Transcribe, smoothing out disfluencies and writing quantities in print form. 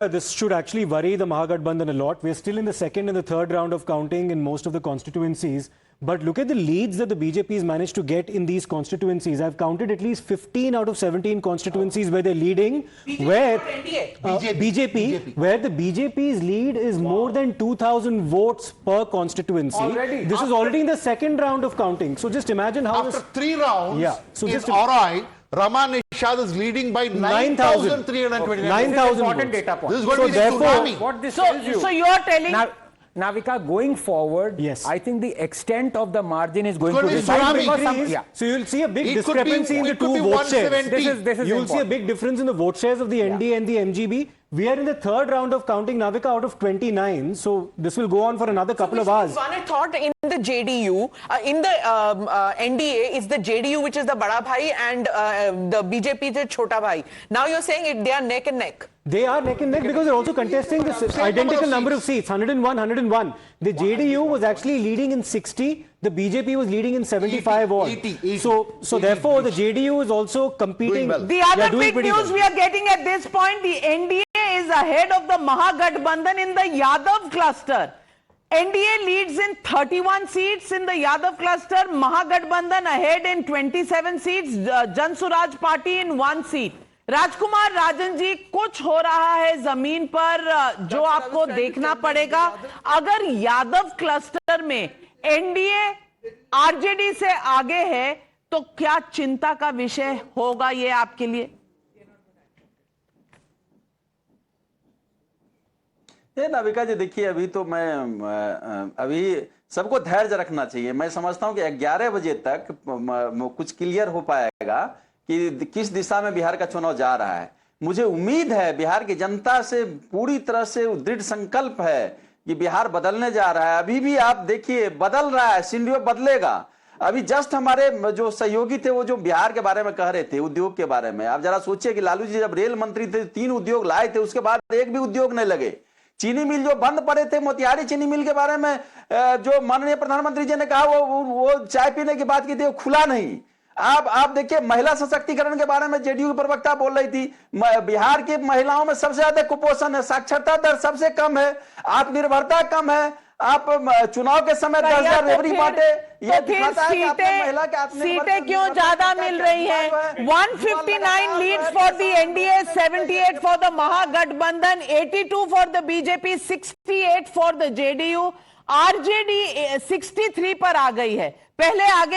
This should actually worry the Mahagathbandhan a lot. We're still in the second and the third round of counting in most of the constituencies. But look at the leads that the BJP has managed to get in these constituencies. I've counted at least 15 out of 17 constituencies where they're leading. BJP, where the BJP's lead is more than 2,000 votes per constituency. This is already in the second round of counting. So just imagine how after 3 rounds, So in just Aurai, Raman Nishad is leading by 9,329. 9,000 data point. This is going to be the tsunami. What this tells you. So you are telling... Navika, going forward, yes, I think the extent of the margin is going to be So you'll see a big discrepancy in the two vote shares. You'll see a big difference in the vote shares of the NDA and the MGB. We are in the third round of counting, Navika, out of 29. So this will go on for another couple of hours. One had thought in the JDU, in the NDA, is the JDU which is the Bada Bhai and the BJP is Chota Bhai. Now you're saying they are neck and neck. They are neck and neck because they're also contesting this identical number of seats, 101, 101. The JDU was actually leading in 60. The BJP was leading in 75 all. 80. So therefore, the JDU is also competing. Well. The other big news we are getting at this point, the NDA is ahead of the Mahagathbandhan in the Yadav cluster. NDA leads in 31 seats in the Yadav cluster. Mahagathbandhan ahead in 27 seats. Jan Suraj Party in 1 seat. राजकुमार राजन जी, कुछ हो रहा है जमीन पर जो आपको देखना पड़ेगा. अगर यादव क्लस्टर में एनडीए आरजेडी से आगे है तो क्या चिंता का विषय होगा ये आपके लिए? ये नाविका जी देखिए, अभी तो मैं अभी सबको धैर्य रखना चाहिए. मैं समझता हूं कि 11 बजे तक कुछ क्लियर हो पाएगा कि किस दिशा में बिहार का चुनाव जा रहा है. मुझे उम्मीद है बिहार की जनता से पूरी तरह से दृढ़ संकल्प है कि बिहार बदलने जा रहा है. अभी भी आप देखिए बदल रहा है, सिनेरियो बदलेगा. अभी जस्ट हमारे जो सहयोगी थे वो जो बिहार के बारे में कह रहे थे, उद्योग के बारे में, आप जरा सोचिए कि लालू जी जब रेल मंत्री थे 3 उद्योग लाए थे, उसके बाद एक भी उद्योग नहीं लगे. चीनी मिल जो बंद पड़े थे, मोतिहारी चीनी मिल के बारे में जो माननीय प्रधानमंत्री जी ने कहा वो चाय पीने की बात की थी, वो खुला नहीं. आप देखिए महिला सशक्तिकरण के बारे में जेडीयू की प्रवक्ता बोल रही थी, बिहार की महिलाओं में सबसे ज्यादा कुपोषण है, साक्षरता दर सबसे कम है, आत्मनिर्भरता कम है. आप चुनाव के समय 10,000 रेवड़ी बांटे, ये दिखाता है कि आपने महिला के आत्मनिर्भरता सीटें क्यों ज्यादा मिल रही हैं? 159 leads for the NDA, 78 for the Mahagathbandhan, 82 for the BJP, 68 for the JDU. RJD 63 पर आ गई है. पहले आगे